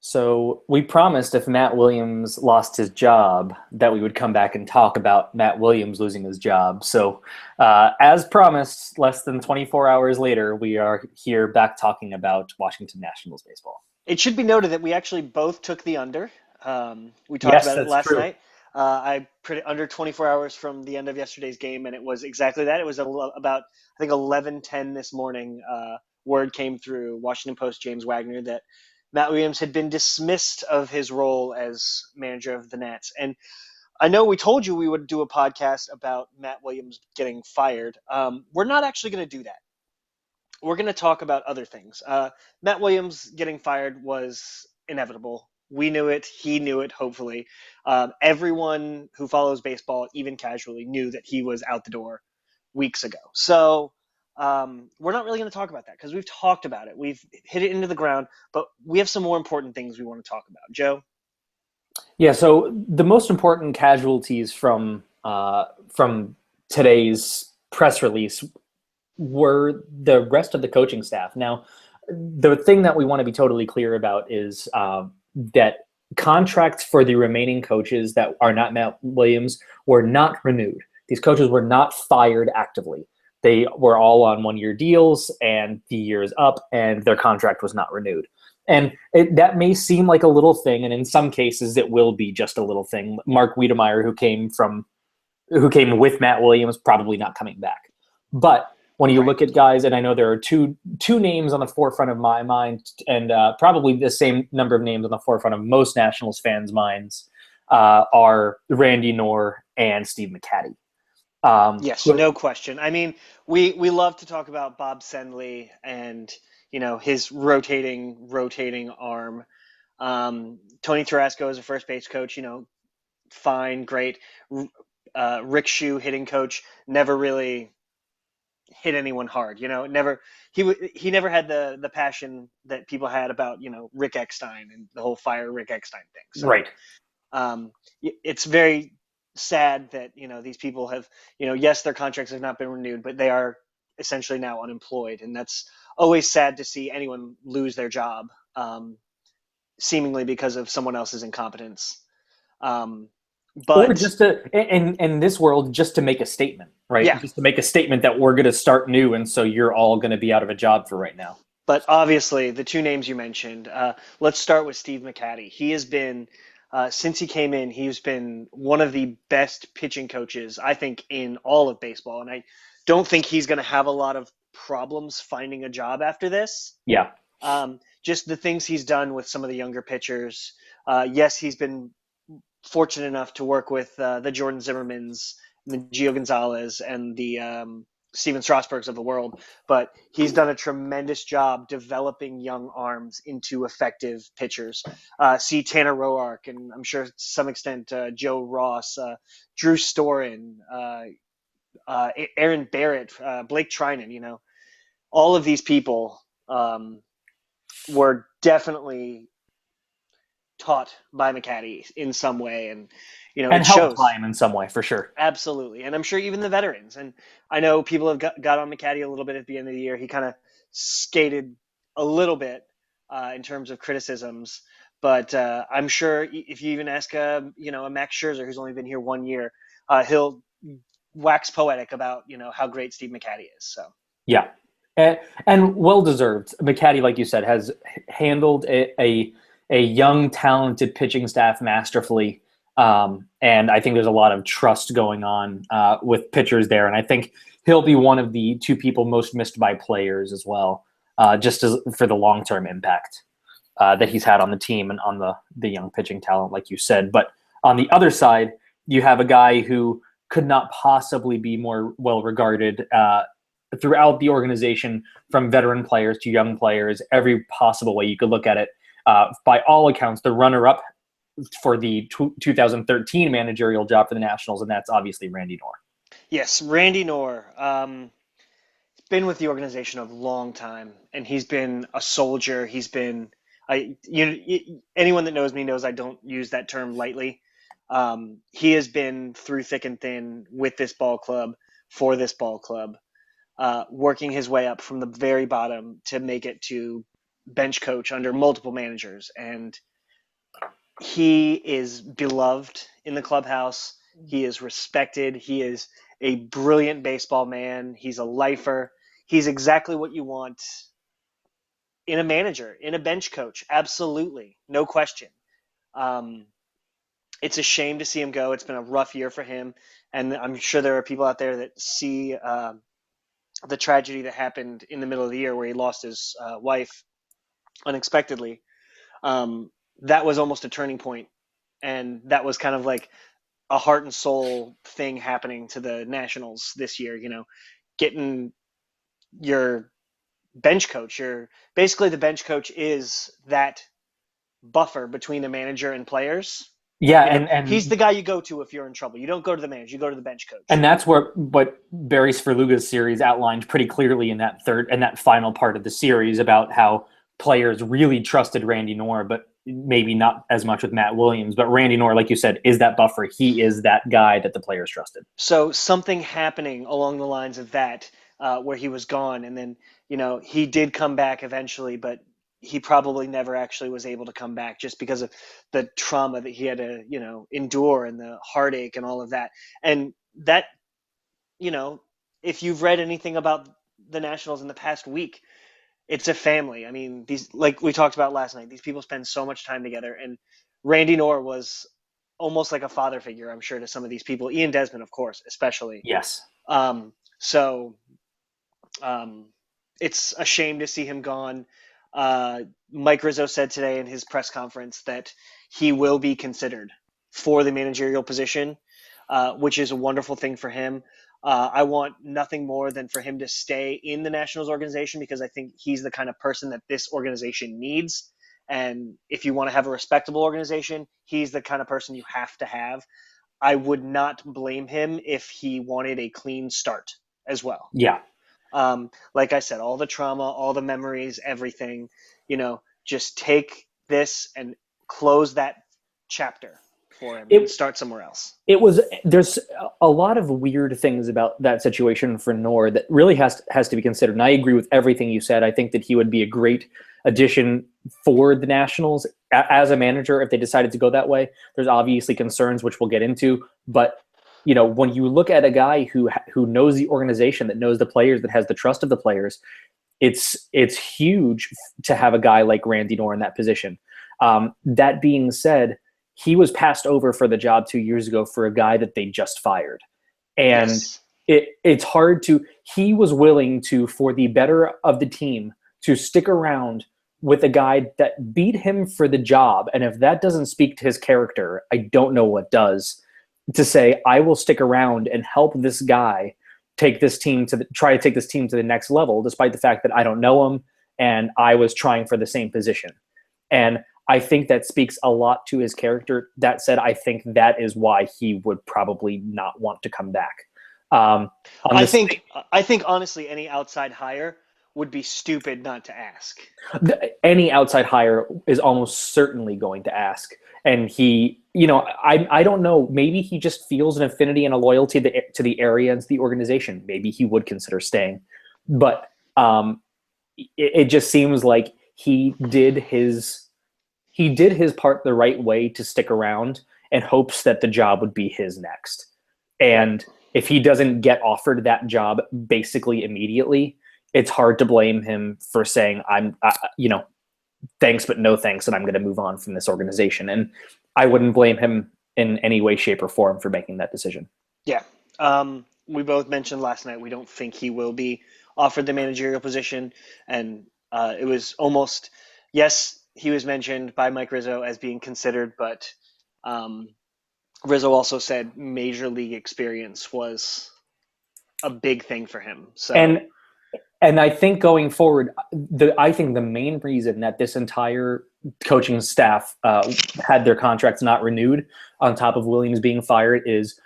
So we promised if Matt Williams lost his job that we would come back and talk about Matt Williams losing his job. So as promised, less than 24 hours later, we are here back talking about Washington Nationals baseball. It should be noted that we actually both took the under. We talked Yes, about it that's last true. night. I put it under 24 hours from the end of yesterday's game, and it was exactly that. It was about, I think, 11:10 this morning. Word came through Washington Post James Wagner that Matt Williams had been dismissed of his role as manager of the Nats. And I know we told you we would do a podcast about Matt Williams getting fired. We're not actually going to do that. We're going to talk about other things. Matt Williams getting fired was inevitable. We knew it. He knew it, hopefully. Everyone who follows baseball, even casually, knew that he was out the door weeks ago. So we're not really going to talk about that because we've talked about it. We've hit it into the ground, but we have some more important things we want to talk about. Joe? Yeah, so the most important casualties from today's press release were the rest of the coaching staff. Now, the thing that we want to be totally clear about is that contracts for the remaining coaches that are not Matt Williams were not renewed. These coaches were not fired actively. They were all on 1-year deals, and the year is up, and their contract was not renewed. And that may seem like a little thing, and in some cases, it will be just a little thing. Mark Wiedemeyer, who came with Matt Williams, probably not coming back. But when you Right. look at guys, and I know there are two names on the forefront of my mind, and probably the same number of names on the forefront of most Nationals fans' minds, are Randy Knorr and Steve McCatty. Yes, no question. I mean, we love to talk about Bob Senley and his rotating arm. Tony Tarasco is a first base coach. Fine, great. Rick Shue, hitting coach, never really hit anyone hard. Never he never had the passion that people had about Rick Eckstein and the whole fire Rick Eckstein thing. So Right. it's very sad that these people have yes, their contracts have not been renewed, but they are essentially now unemployed, and that's always sad to see anyone lose their job, seemingly because of someone else's incompetence. Um, Or but just to, in this world, just to make a statement, right? yeah, Just to make a statement that we're going to start new, and so you're all going to be out of a job for right now. but obviously the two names you mentioned. Let's start with Steve McCatty. He has been since he came in, he's been one of the best pitching coaches, I think, in all of baseball. And I don't think he's going to have a lot of problems finding a job after this. Yeah. Just the things he's done with some of the younger pitchers. Yes, he's been fortunate enough to work with the Jordan Zimmermans, the Gio Gonzalez, and the Steven Strasburgs of the world, but he's done a tremendous job developing young arms into effective pitchers. See Tanner Roark, and I'm sure to some extent Joe Ross, Drew Storen, Aaron Barrett, Blake Trinan. All of these people were definitely taught by McCatty in some way, and And it helped by shows. him in some way, for sure. Absolutely. And I'm sure even the veterans. And I know people have got on McCatty a little bit at the end of the year. He kind of skated a little bit in terms of criticisms. But I'm sure if you even ask a Max Scherzer, who's only been here 1 year, he'll wax poetic about how great Steve McCatty is. So Yeah. And well deserved. McCatty, like you said, has handled a young, talented pitching staff masterfully. And I think there's a lot of trust going on with pitchers there. And I think he'll be one of the two people most missed by players as well, for the long-term impact that he's had on the team and on the young pitching talent, like you said. But on the other side, you have a guy who could not possibly be more well-regarded throughout the organization, from veteran players to young players, every possible way you could look at it. By all accounts, the runner-up for the 2013 managerial job for the Nationals, and that's obviously Randy Knorr. yes, Randy Knorr. Been with the organization a long time, and he's been a soldier. He's been anyone that knows me knows I don't use that term lightly. He has been through thick and thin with this ball club, for this ball club, working his way up from the very bottom to make it to bench coach under multiple managers. And he is beloved in the clubhouse. He is respected. He is a brilliant baseball man. He's a lifer. He's exactly what you want in a manager, in a bench coach. Absolutely. No question. Um, it's a shame to see him go. It's been a rough year for him. And I'm sure there are people out there that see the tragedy that happened in the middle of the year where he lost his wife unexpectedly. That was almost a turning point, and that was kind of like a heart and soul thing happening to the Nationals this year. Getting your bench coach. Your basically the bench coach is that buffer between the manager and players. Yeah, He's the guy you go to if you're in trouble. You don't go to the manager, you go to the bench coach. and that's what Barry Svrluga's series outlined pretty clearly in that final part of the series about how players really trusted Randy Knorr, but maybe not as much with Matt Williams. But Randy Knorr, like you said, is that buffer. He is that guy that the players trusted. So something happening along the lines of that, where he was gone, and then he did come back eventually, but he probably never actually was able to come back just because of the trauma that he had to endure and the heartache and all of that. And that, if you've read anything about the Nationals in the past week, it's a family. I mean, these, like we talked about last night, these people spend so much time together, and Randy Knorr was almost like a father figure, I'm sure, to some of these people. Ian Desmond, of course, especially. Yes. So it's a shame to see him gone. Mike Rizzo said today in his press conference that he will be considered for the managerial position, which is a wonderful thing for him. I want nothing more than for him to stay in the Nationals organization, because I think he's the kind of person that this organization needs. And if you want to have a respectable organization, he's the kind of person you have to have. I would not blame him if he wanted a clean start as well. Yeah. Like I said, all the trauma, all the memories, everything, just take this and close that chapter for him and start somewhere else. There's a lot of weird things about that situation for Knorr that really has to be considered. And I agree with everything you said. I think that he would be a great addition for the Nationals as a manager if they decided to go that way. There's obviously concerns, which we'll get into, but when you look at a guy who knows the organization, that knows the players, that has the trust of the players, it's huge to have a guy like Randy Knorr in that position. That being said, he was passed over for the job 2 years ago for a guy that they just fired. And yes. It's hard to – he was willing to, for the better of the team, to stick around with a guy that beat him for the job. And if that doesn't speak to his character, I don't know what does. To say, I will stick around and help this guy try to take this team to the next level, despite the fact that I don't know him and I was trying for the same position. And I think that speaks a lot to his character. That said, I think that is why he would probably not want to come back. I think honestly, any outside hire would be stupid not to ask. Any outside hire is almost certainly going to ask. And he, I don't know, maybe he just feels an affinity and a loyalty to the area and to the organization. Maybe he would consider staying. But it just seems like he did his part the right way to stick around and hopes that the job would be his next. And if he doesn't get offered that job basically immediately, it's hard to blame him for saying, thanks, but no thanks, and I'm going to move on from this organization. And I wouldn't blame him in any way, shape, or form for making that decision. Yeah. We both mentioned last night we don't think he will be offered the managerial position. And it was almost, yes, he was mentioned by Mike Rizzo as being considered, but Rizzo also said major league experience was a big thing for him. So And I think going forward, I think the main reason that this entire coaching staff had their contracts not renewed, on top of Williams being fired, is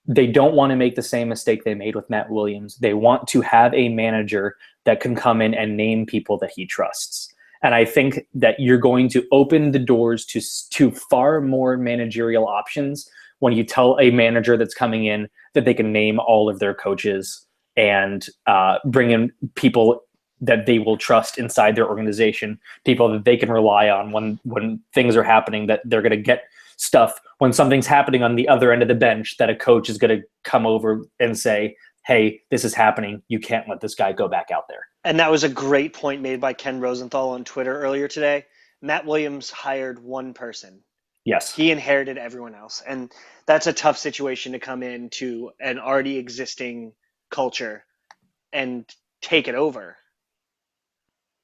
they don't want to make the same mistake they made with Matt Williams. They want to have a manager that can come in and name people that he trusts. And I think that you're going to open the doors to far more managerial options when you tell a manager that's coming in that they can name all of their coaches and bring in people that they will trust inside their organization, people that they can rely on when things are happening, that they're going to get stuff when something's happening on the other end of the bench, that a coach is going to come over and say, hey, this is happening. You can't let this guy go back out there. And that was a great point made by Ken Rosenthal on Twitter earlier today. Matt Williams hired one person. Yes. He inherited everyone else. And that's a tough situation to come into an already existing culture and take it over,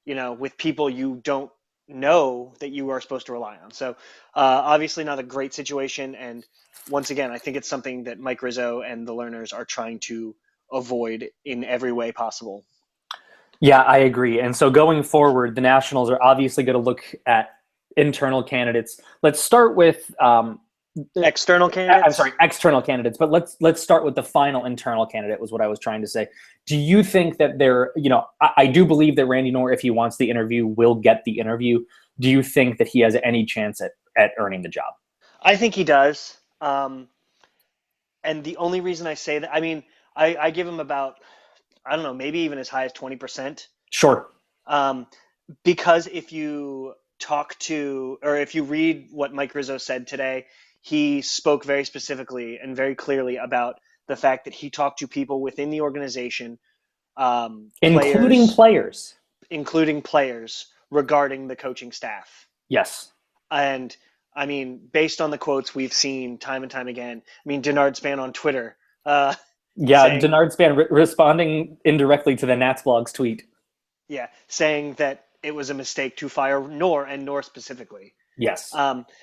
with people you don't know that you are supposed to rely on. So obviously not a great situation. And once again, I think it's something that Mike Rizzo and the Learners are trying to avoid in every way possible. Yeah, I agree. And so going forward, the Nationals are obviously going to look at internal candidates. Let's start with external candidates. I'm sorry, external candidates. But let's start with the final internal candidate. Was what I was trying to say. Do you think that I do believe that Randy Knorr, if he wants the interview, will get the interview. Do you think that he has any chance at earning the job? I think he does. And the only reason I say that, I give him about, I don't know, maybe even as high as 20%. Sure. Because if you if you read what Mike Rizzo said today, he spoke very specifically and very clearly about the fact that he talked to people within the organization, including players regarding the coaching staff. Yes. And based on the quotes we've seen time and time again, Denard Span on Twitter. Denard Span responding indirectly to the Nats blog's tweet. Yeah, saying that it was a mistake to fire Knorr, and Knorr specifically. Yes.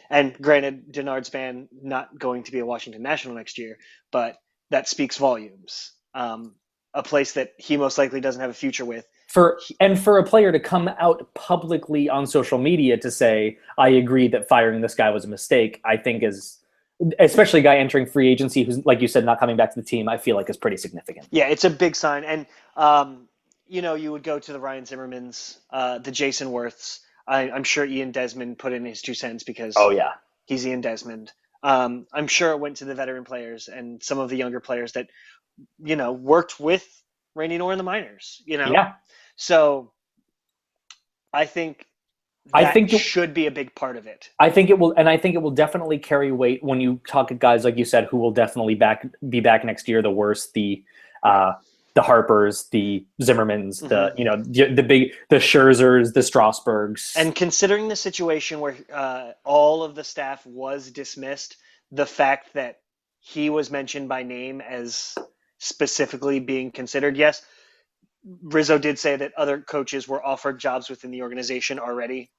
And granted, Denard Span not going to be a Washington National next year, but that speaks volumes. A place that he most likely doesn't have a future with. For a player to come out publicly on social media to say, I agree that firing this guy was a mistake, I think is, especially a guy entering free agency who's, like you said, not coming back to the team, I feel like is pretty significant. Yeah, it's a big sign. And, you would go to the Ryan Zimmermans, the Jason Worths. I'm sure Ian Desmond put in his 2 cents because he's Ian Desmond. I'm sure it went to the veteran players and some of the younger players that, worked with Randy Knorr in the minors, Yeah. So I think that should be a big part of it. I think it will, and I think it will definitely carry weight when you talk to guys like you said who will definitely be back next year. The Worst, the Harpers, the Zimmermans, the Scherzers, the Strasburgs. And considering the situation where all of the staff was dismissed, the fact that he was mentioned by name as specifically being considered, yes, Rizzo did say that other coaches were offered jobs within the organization already.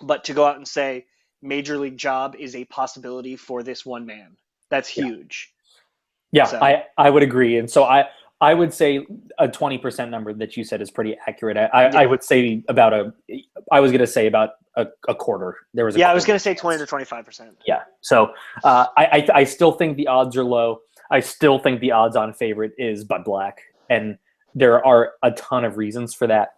But to go out and say major league job is a possibility for this one man, that's huge. Yeah, so. I would agree. And so I would say a 20% number that you said is pretty accurate. I would say about I was going to say about a quarter. There was I was going to say 20 to 25%. Yeah. So I still think the odds are low. I still think the odds on favorite is Bud Black. And there are a ton of reasons for that,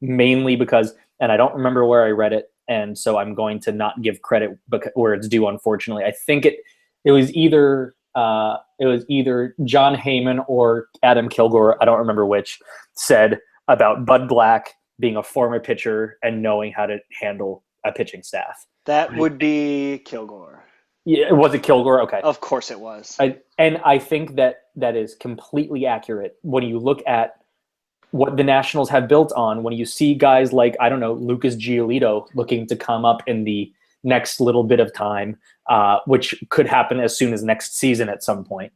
mainly because, and I don't remember where I read it, and so I'm going to not give credit where it's due, unfortunately. I think it was either John Heyman or Adam Kilgore, I don't remember which, said about Bud Black being a former pitcher and knowing how to handle a pitching staff. That would be Kilgore. Yeah, was it Kilgore? Okay. Of course it was. And I think that is completely accurate when you look at what the Nationals have built on, when you see guys like, I don't know, Lucas Giolito looking to come up in the next little bit of time, which could happen as soon as next season at some point,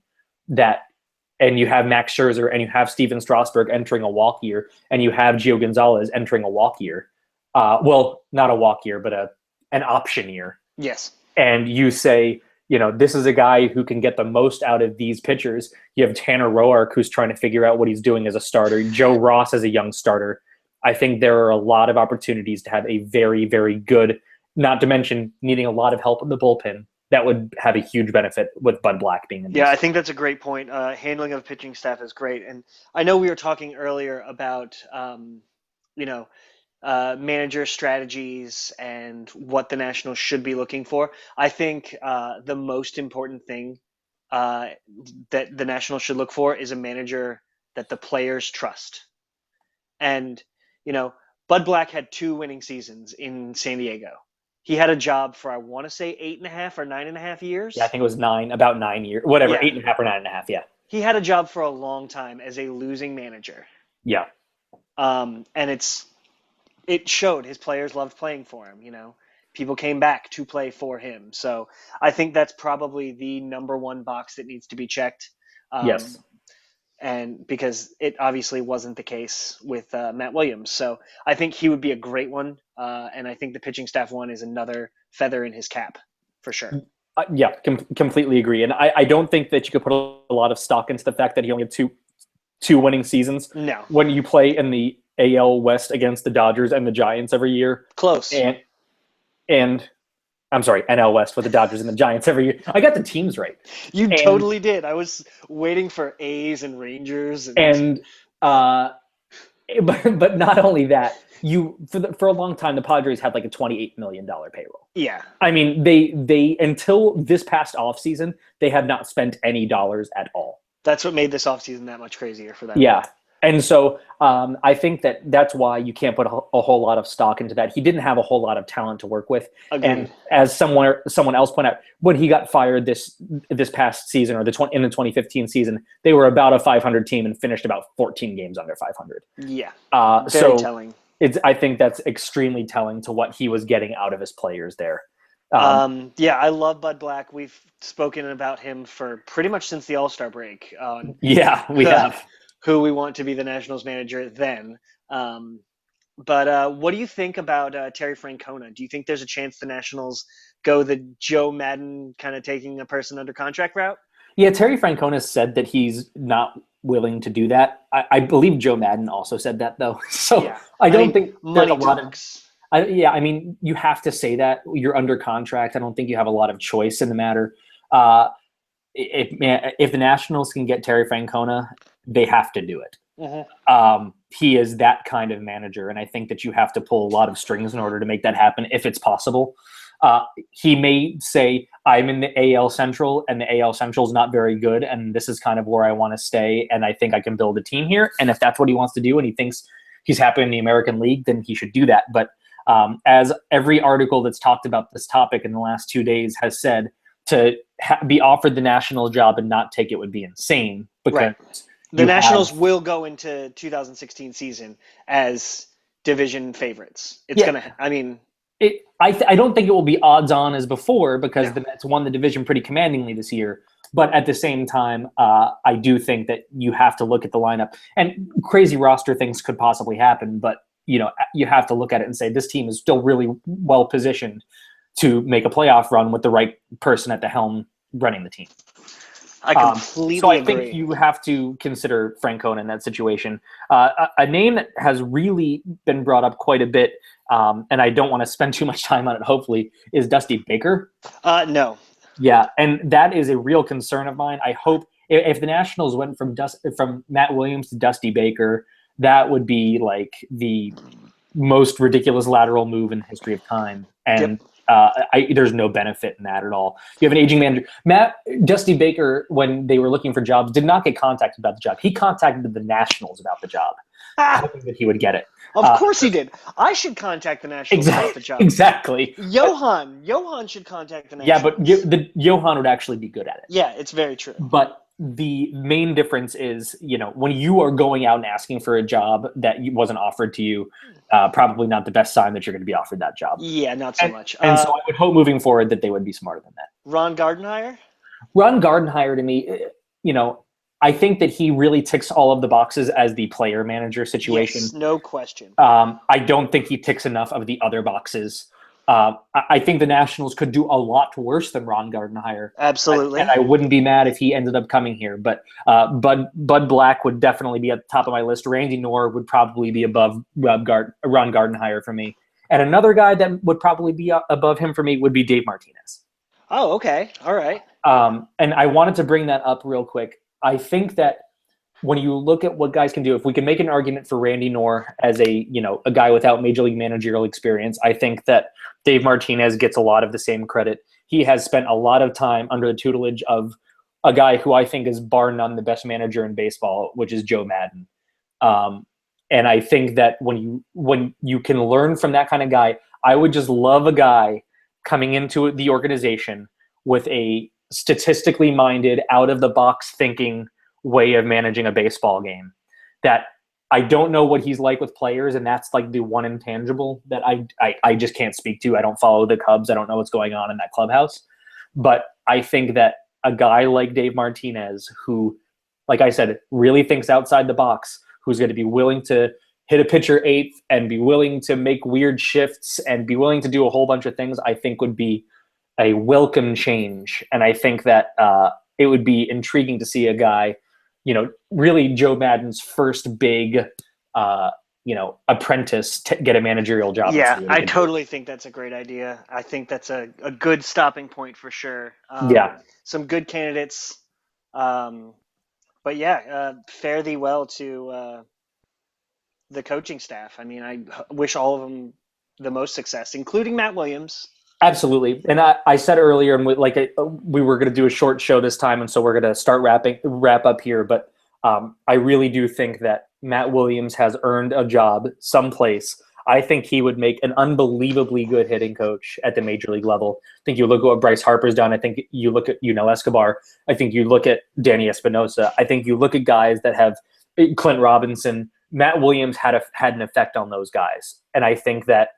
and you have Max Scherzer and you have Steven Strasburg entering a walk year, and you have Gio Gonzalez entering a walk year. Well, not a walk year, but an option year. Yes. And you say, this is a guy who can get the most out of these pitchers. You have Tanner Roark, who's trying to figure out what he's doing as a starter. Joe Ross as a young starter. I think there are a lot of opportunities to have a very, very good, not to mention needing a lot of help in the bullpen. That would have a huge benefit with Bud Black being in this. Yeah, I think that's a great point. Handling of pitching staff is great. And I know we were talking earlier about, manager strategies and what the Nationals should be looking for. I think the most important thing that the Nationals should look for is a manager that the players trust. And, you know, Bud Black had 2 winning seasons in San Diego. He had a job for, I want to say, 8.5 or 9.5 years. Yeah, I think it was about 9 years, whatever, Yeah. 8.5 or 9.5. Yeah. He had a job for a long time as a losing manager. Yeah. And it showed. His players loved playing for him, People came back to play for him. So I think that's probably the number one box that needs to be checked. Yes. And because it obviously wasn't the case with Matt Williams. So I think he would be a great one. And I think the pitching staff one is another feather in his cap for sure. Yeah, completely agree. And I don't think that you could put a lot of stock into the fact that he only had two winning seasons. No. When you play in the AL West against the Dodgers and the Giants every year. Close. And I'm sorry, NL West with the Dodgers and the Giants every year. I got the teams right. You totally did. I was waiting for A's and Rangers. But not only that, for a long time the Padres had like a $28 million payroll. Yeah. I mean, they until this past offseason, they had not spent any dollars at all. That's what made this offseason that much crazier for them. Yeah. And so I think that's why you can't put a whole lot of stock into that. He didn't have a whole lot of talent to work with. Agreed. And as someone else pointed out, when he got fired this past season, or in the 2015 season, they were about a 500 team and finished about 14 games under 500. Yeah. Very telling. I think that's extremely telling to what he was getting out of his players there. Yeah, I love Bud Black. We've spoken about him for pretty much since the All-Star break. Yeah, we have. Who we want to be the Nationals manager then. But what do you think about Terry Francona? Do you think there's a chance the Nationals go the Joe Madden kind of taking a person under contract route? Yeah, Terry Francona said that he's not willing to do that. I believe Joe Madden also said that, though. So yeah. I don't think there's a lot of... I mean, you have to say that. You're under contract. I don't think you have a lot of choice in the matter. If the Nationals can get Terry Francona, they have to do it. Mm-hmm. He is that kind of manager, and I think that you have to pull a lot of strings in order to make that happen if it's possible. He may say, I'm in the AL Central, and the AL Central is not very good, and this is kind of where I want to stay, and I think I can build a team here. And if that's what he wants to do and he thinks he's happy in the American League, then he should do that. But as every article that's talked about this topic in the last 2 days has said, to be offered the national job and not take it would be insane. Because right. The Nationals will go into 2016 season as division favorites. It's gonna. I mean, I don't think it will be odds on as before because the Mets won the division pretty commandingly this year. But at the same time, I do think that you have to look at the lineup, and crazy roster things could possibly happen. But you have to look at it and say this team is still really well positioned to make a playoff run with the right person at the helm running the team. I completely So I agree. think you have to consider Francona in that situation. A name that has really been brought up quite a bit, and I don't want to spend too much time on it, hopefully, is Dusty Baker. No. Yeah, and that is a real concern of mine. I hope if the Nationals went from Matt Williams to Dusty Baker, that would be like the most ridiculous lateral move in the history of time. And there's no benefit in that at all. You have an aging manager. Dusty Baker, when they were looking for jobs, did not get contacted about the job. He contacted the Nationals about the job, hoping that he would get it. Of course he did. I should contact the Nationals about the job. Exactly. Johan should contact the Nationals. Yeah, but the Johan would actually be good at it. Yeah, it's very true. But the main difference is, when you are going out and asking for a job that wasn't offered to you, probably not the best sign that you're going to be offered that job. Yeah, not so much. And so I would hope moving forward that they would be smarter than that. Ron Gardenhire? Ron Gardenhire, to me, I think that he really ticks all of the boxes as the player manager situation. Yes, no question. I don't think he ticks enough of the other boxes. I think the Nationals could do a lot worse than Ron Gardenhire. Absolutely. And I wouldn't be mad if he ended up coming here. But Bud Black would definitely be at the top of my list. Randy Knorr would probably be above Ron Gardenhire for me. And another guy that would probably be above him for me would be Dave Martinez. Oh, okay. All right. And I wanted to bring that up real quick. I think that when you look at what guys can do, if we can make an argument for Randy Knorr as a guy without major league managerial experience, I think that Dave Martinez gets a lot of the same credit. He has spent a lot of time under the tutelage of a guy who I think is bar none the best manager in baseball, which is Joe Madden. And I think that when you can learn from that kind of guy, I would just love a guy coming into the organization with a statistically minded, out of the box thinking way of managing a baseball game. That I don't know what he's like with players, and that's like the one intangible that I just can't speak to. I don't follow the Cubs. I don't know what's going on in that clubhouse. But I think that a guy like Dave Martinez, who, like I said, really thinks outside the box, who's going to be willing to hit a pitcher eighth and be willing to make weird shifts and be willing to do a whole bunch of things, I think would be a welcome change. And I think that it would be intriguing to see a guy, really Joe Madden's first big, apprentice get a managerial job. Yeah, I totally think that's a great idea. I think that's a good stopping point for sure. Yeah. Some good candidates. But yeah, fare thee well to the coaching staff. I mean, I wish all of them the most success, including Matt Williams. Absolutely. And I said earlier, and we were going to do a short show this time, and so we're going to start wrap up here. But I really do think that Matt Williams has earned a job someplace. I think he would make an unbelievably good hitting coach at the major league level. I think you look at what Bryce Harper's done. I think you look at Escobar. I think you look at Danny Espinosa. I think you look at guys that have Clint Robinson. Matt Williams had an effect on those guys, and I think that.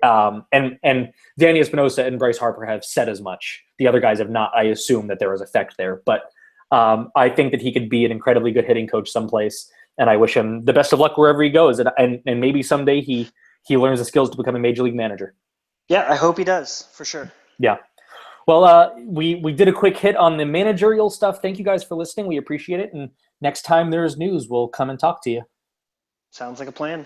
And Danny Espinosa and Bryce Harper have said as much. The other guys have not. I assume that there was effect there, but I think that he could be an incredibly good hitting coach someplace, and I wish him the best of luck wherever he goes. And maybe someday he learns the skills to become a major league manager. Yeah, I hope he does for sure. Yeah. Well, we did a quick hit on the managerial stuff. Thank you guys for listening. We appreciate it. And next time there's news, we'll come and talk to you. Sounds like a plan.